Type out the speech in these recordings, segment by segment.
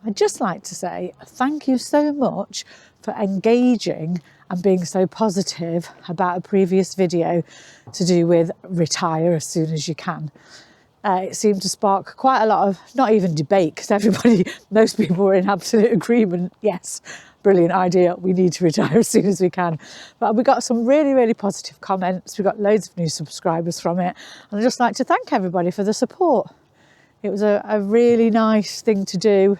I'd just like to say thank you so much for engaging and being so positive about a previous video to do with retire as soon as you can. It seemed to spark quite a lot of, not even debate, because most people were in absolute agreement. Yes, brilliant idea. We need to retire as soon as we can. But we got some really, really positive comments. We got loads of new subscribers from it. And I'd just like to thank everybody for the support. It was a really nice thing to do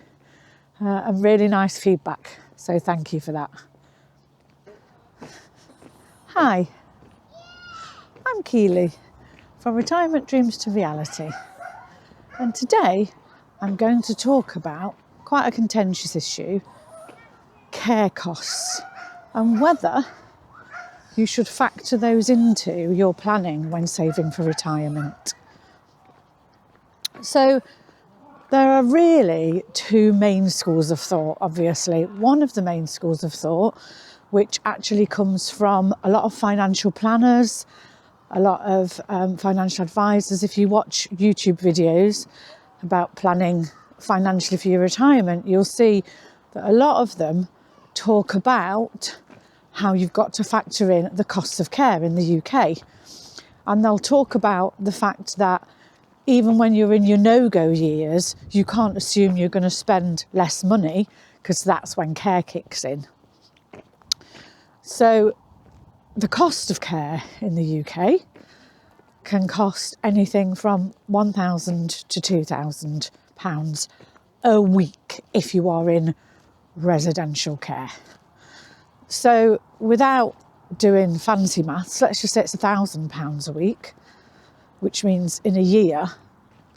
and really nice feedback. So thank you for that. Hi, I'm Keely from Retirement Dreams to Reality. And today I'm going to talk about quite a contentious issue, care costs, and whether you should factor those into your planning when saving for retirement. So there are really two main schools of thought, obviously. One of the main schools of thought, which actually comes from a lot of financial planners, a lot of financial advisors. If you watch YouTube videos about planning financially for your retirement, you'll see that a lot of them talk about how you've got to factor in the costs of care in the UK. And they'll talk about the fact that even when you're in your no-go years, you can't assume you're going to spend less money because that's when care kicks in. So the cost of care in the UK can cost anything from £1,000 to £2,000 a week if you are in residential care. So without doing fancy maths, let's just say it's £1,000 a week, which means in a year,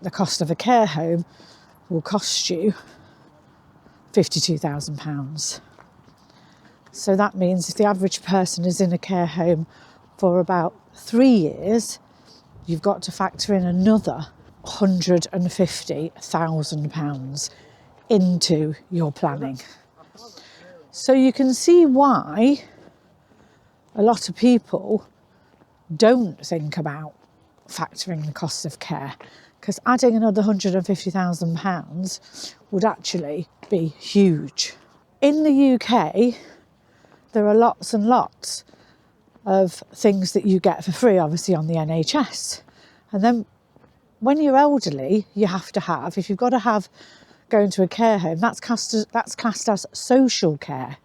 the cost of a care home will cost you £52,000. So that means if the average person is in a care home for about 3 years, you've got to factor in another £150,000 into your planning. So you can see why a lot of people don't think about factoring the costs of care, because adding another £150,000 would actually be huge. In the UK, there are lots and lots of things that you get for free, obviously, on the NHS. And then when you're elderly, you have to have, if you've got to go into a care home, that's classed as social care.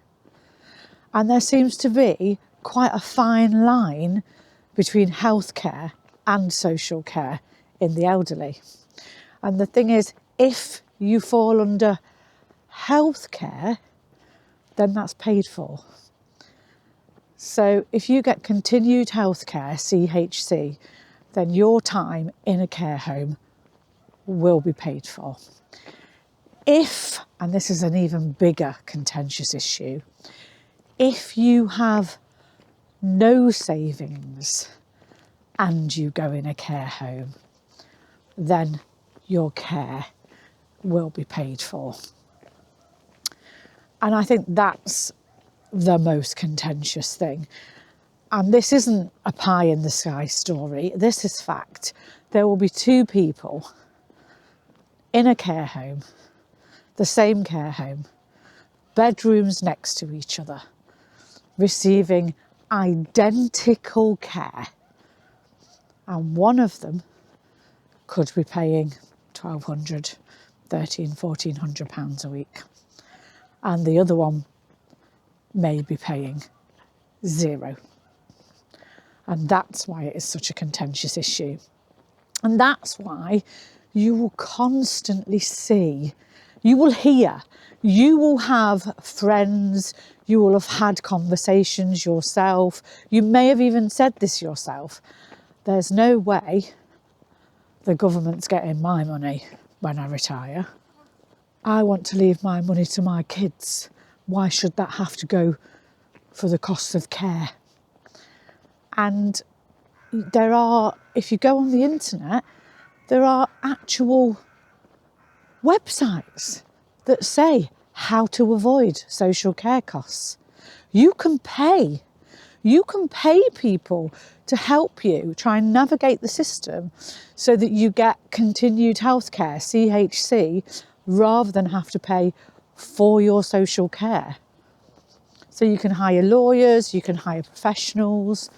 And there seems to be quite a fine line between healthcare and social care in the elderly. And the thing is, if you fall under healthcare, then that's paid for. So if you get continued healthcare, CHC, then your time in a care home will be paid for. If, and this is an even bigger contentious issue, if you have no savings and you go in a care home, then your care will be paid for. And I think that's the most contentious thing. And this isn't a pie in the sky story. This is fact. There will be two people in a care home, the same care home, bedrooms next to each other, receiving identical care. And one of them could be paying £1,200, £1,300, £1,400 a week. And the other one may be paying £0. And that's why it is such a contentious issue. And that's why you will constantly see, you will hear, you will have friends, you will have had conversations yourself, you may have even said this yourself, there's no way the government's getting my money when I retire. I want to leave my money to my kids. Why should that have to go for the cost of care? And there are, if you go on the internet, there are actual websites that say how to avoid social care costs. You can pay people to help you try and navigate the system so that you get continued healthcare, CHC, rather than have to pay for your social care. So you can hire lawyers, you can hire professionals,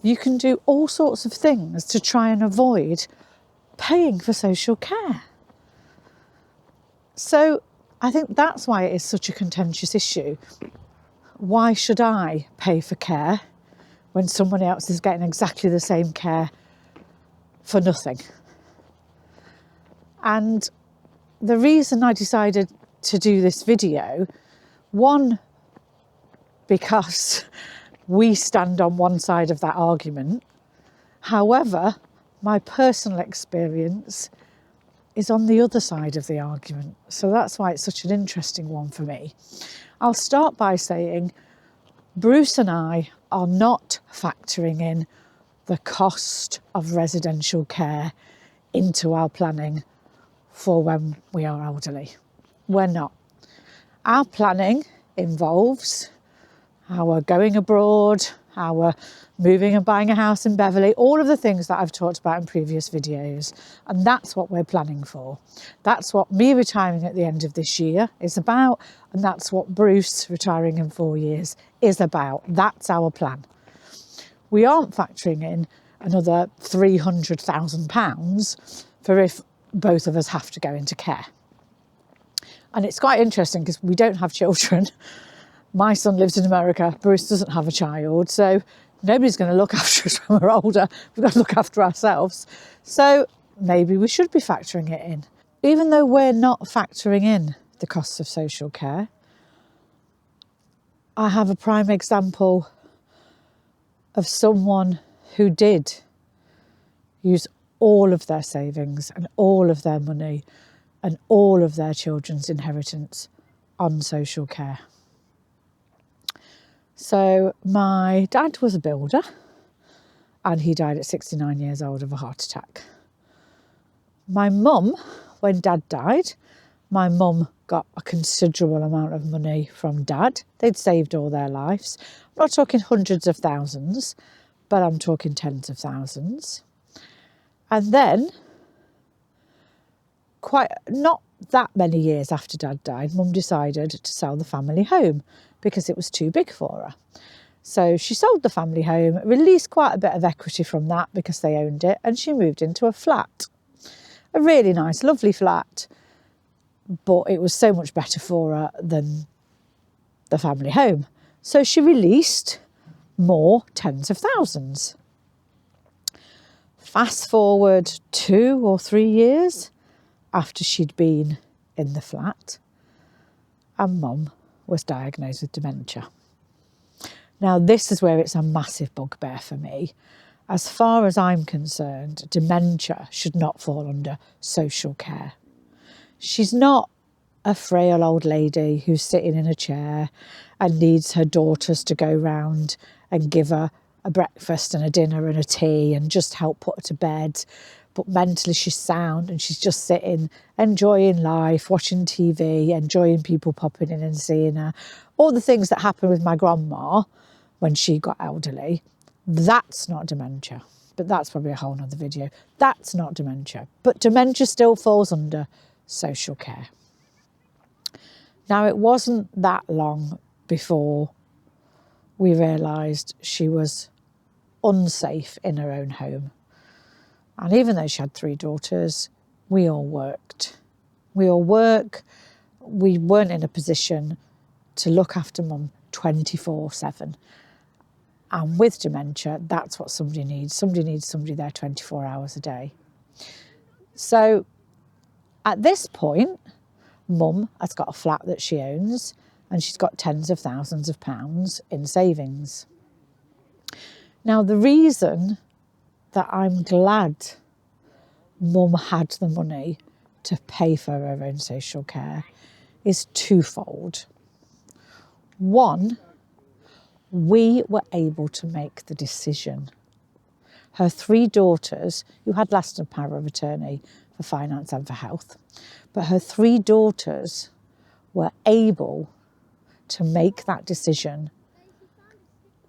you can do all sorts of things to try and avoid paying for social care. So I think that's why it is such a contentious issue. Why should I pay for care when someone else is getting exactly the same care for nothing? And the reason I decided to do this video, one, because we stand on one side of that argument. However, my personal experience is on the other side of the argument. So that's why it's such an interesting one for me. I'll start by saying Bruce and I are not factoring in the cost of residential care into our planning for when we are elderly. We're not. Our planning involves our going abroad, our moving and buying a house in Beverley, all of the things that I've talked about in previous videos. And that's what we're planning for. That's what me retiring at the end of this year is about. And that's what Bruce retiring in 4 years is about. That's our plan. We aren't factoring in another £300,000 for if both of us have to go into care. And it's quite interesting because we don't have children. My son lives in America, Bruce doesn't have a child, so nobody's going to look after us when we're older. We've got to look after ourselves. So maybe we should be factoring it in. Even though we're not factoring in the costs of social care, I have a prime example of someone who did use all of their savings and all of their money and all of their children's inheritance on social care. So my dad was a builder and he died at 69 years old of a heart attack. My mum, when dad died, my mum got a considerable amount of money from dad. They'd saved all their lives. I'm not talking hundreds of thousands, but I'm talking tens of thousands. And then, not that many years after dad died, mum decided to sell the family home because it was too big for her. So she sold the family home, released quite a bit of equity from that because they owned it, and she moved into a flat. A really nice, lovely flat, but it was so much better for her than the family home. So she released more tens of thousands. Fast forward 2 or 3 years after she'd been in the flat, and mum was diagnosed with dementia. Now, this is where it's a massive bugbear for me. As far as I'm concerned, dementia should not fall under social care. She's not a frail old lady who's sitting in a chair and needs her daughters to go round and give her a breakfast and a dinner and a tea and just help put her to bed. But mentally she's sound and she's just sitting, enjoying life, watching TV, enjoying people popping in and seeing her. All the things that happened with my grandma when she got elderly, that's not dementia. But that's probably a whole nother video. That's not dementia. But dementia still falls under social care. Now, it wasn't that long before we realised she was unsafe in her own home. And even though she had 3 daughters, we all worked. We all work. We weren't in a position to look after mum 24/7. And with dementia, that's what somebody needs. Somebody needs somebody there 24 hours a day. So at this point, mum has got a flat that she owns and she's got tens of thousands of pounds in savings. Now, the reason that I'm glad mum had the money to pay for her own social care is twofold. One, we were able to make the decision. Her 3 daughters, who had lasting power of attorney for finance and for health, but her 3 daughters were able to make that decision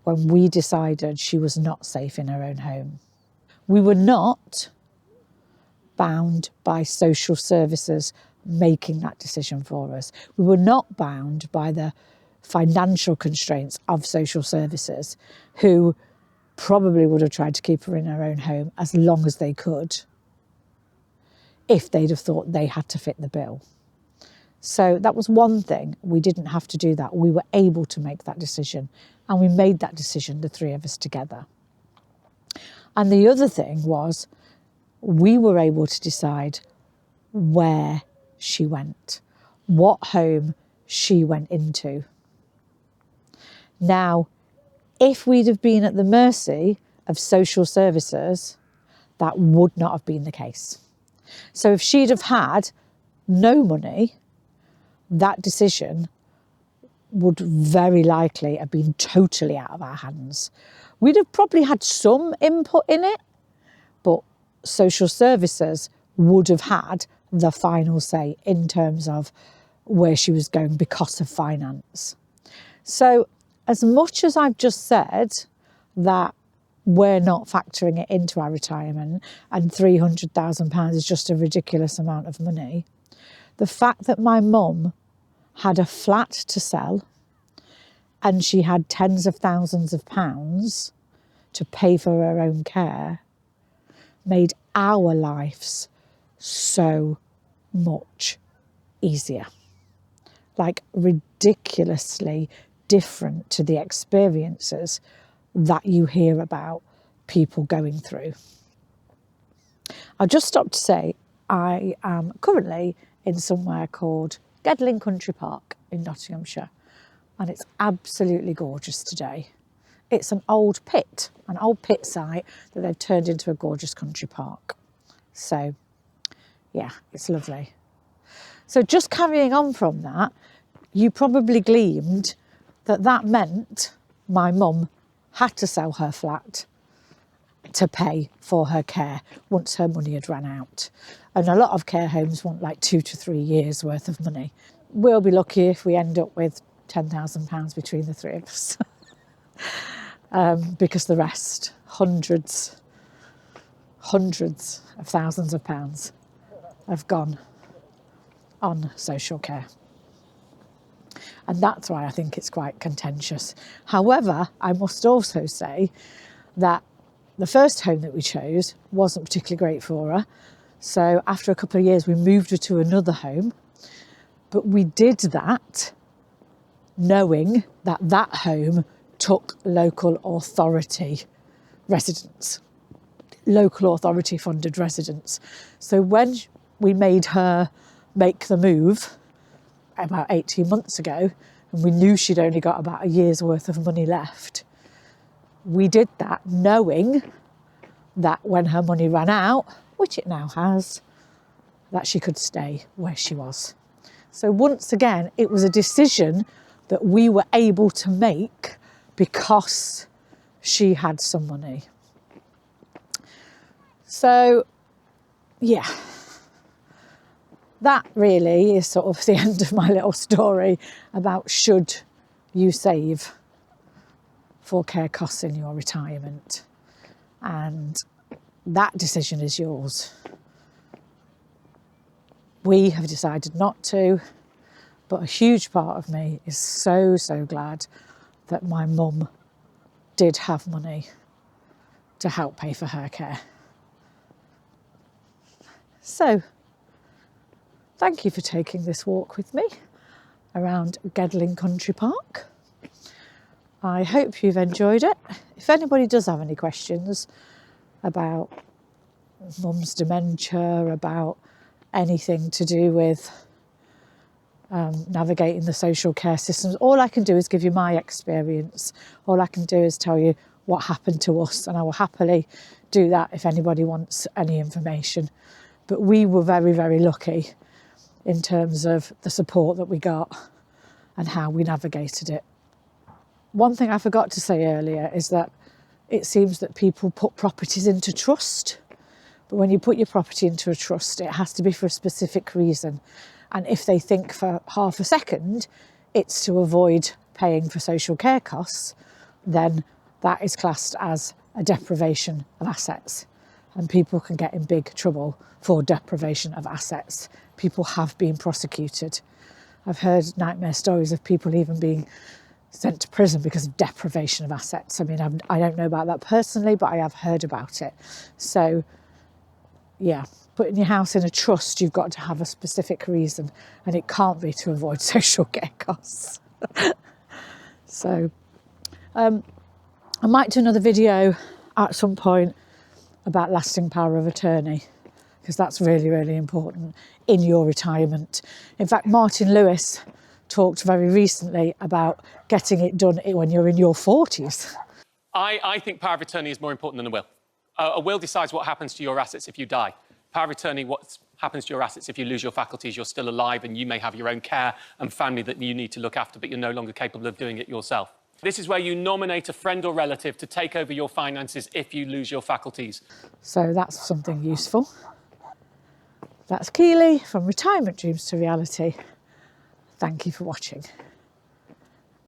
when we decided she was not safe in her own home. We were not bound by social services making that decision for us. We were not bound by the financial constraints of social services, who probably would have tried to keep her in her own home as long as they could if they'd have thought they had to fit the bill. So that was one thing. We didn't have to do that. We were able to make that decision, and we made that decision, the three of us together. And the other thing was, we were able to decide where she went, what home she went into. Now, if we'd have been at the mercy of social services, that would not have been the case. So if she'd have had no money, that decision would very likely have been totally out of our hands. We'd have probably had some input in it, but social services would have had the final say in terms of where she was going because of finance. So as much as I've just said that we're not factoring it into our retirement and £300,000 is just a ridiculous amount of money, the fact that my mum had a flat to sell and she had tens of thousands of pounds to pay for her own care made our lives so much easier. Like ridiculously different to the experiences that you hear about people going through. I'll just stop to say I am currently in somewhere called Gedling Country Park in Nottinghamshire, and it's absolutely gorgeous today. It's an old pit site that they've turned into a gorgeous country park. So yeah, it's lovely. So just carrying on from that, you probably gleaned that that meant my mum had to sell her flat to pay for her care once her money had run out. And a lot of care homes want like 2 to 3 years worth of money. We'll be lucky if we end up with £10,000 between the three of us. Because the rest, hundreds of thousands of pounds have gone on social care. And that's why I think it's quite contentious. However, I must also say that the first home that we chose wasn't particularly great for her. So after a couple of years, we moved her to another home. But we did that knowing that that home took local authority residents, local authority funded residents. So when we made her make the move about 18 months ago, and we knew she'd only got about a year's worth of money left, we did that knowing that when her money ran out, which it now has, that she could stay where she was. So once again, it was a decision that we were able to make because she had some money. So, yeah, that really is sort of the end of my little story about should you save for care costs in your retirement. And that decision is yours. We have decided not to, but a huge part of me is so glad that my mum did have money to help pay for her care. So, thank you for taking this walk with me around Gedling Country Park. I hope you've enjoyed it. If anybody does have any questions about mum's dementia, about anything to do with navigating the social care systems, all I can do is give you my experience. All I can do is tell you what happened to us, and I will happily do that if anybody wants any information. But we were very lucky in terms of the support that we got and how we navigated it. One thing I forgot to say earlier is that it seems that people put properties into trust. But when you put your property into a trust, it has to be for a specific reason. And if they think for half a second it's to avoid paying for social care costs, then that is classed as a deprivation of assets. and people can get in big trouble for deprivation of assets. People have been prosecuted. I've heard nightmare stories of people even being sent to prison because of deprivation of assets. I mean, I don't know about that personally, but I have heard about it. So, yeah, putting your house in a trust, you've got to have a specific reason, and it can't be to avoid social care costs. So, I might do another video at some point about lasting power of attorney, because that's really, really important in your retirement. In fact, Martin Lewis talked very recently about getting it done when you're in your 40s. I think power of attorney is more important than a will. A will decides what happens to your assets if you die. Power of attorney, what happens to your assets if you lose your faculties, you're still alive and you may have your own care and family that you need to look after, but you're no longer capable of doing it yourself. This is where you nominate a friend or relative to take over your finances if you lose your faculties. So that's something useful. That's Keely from Retirement Dreams to Reality. Thank you for watching.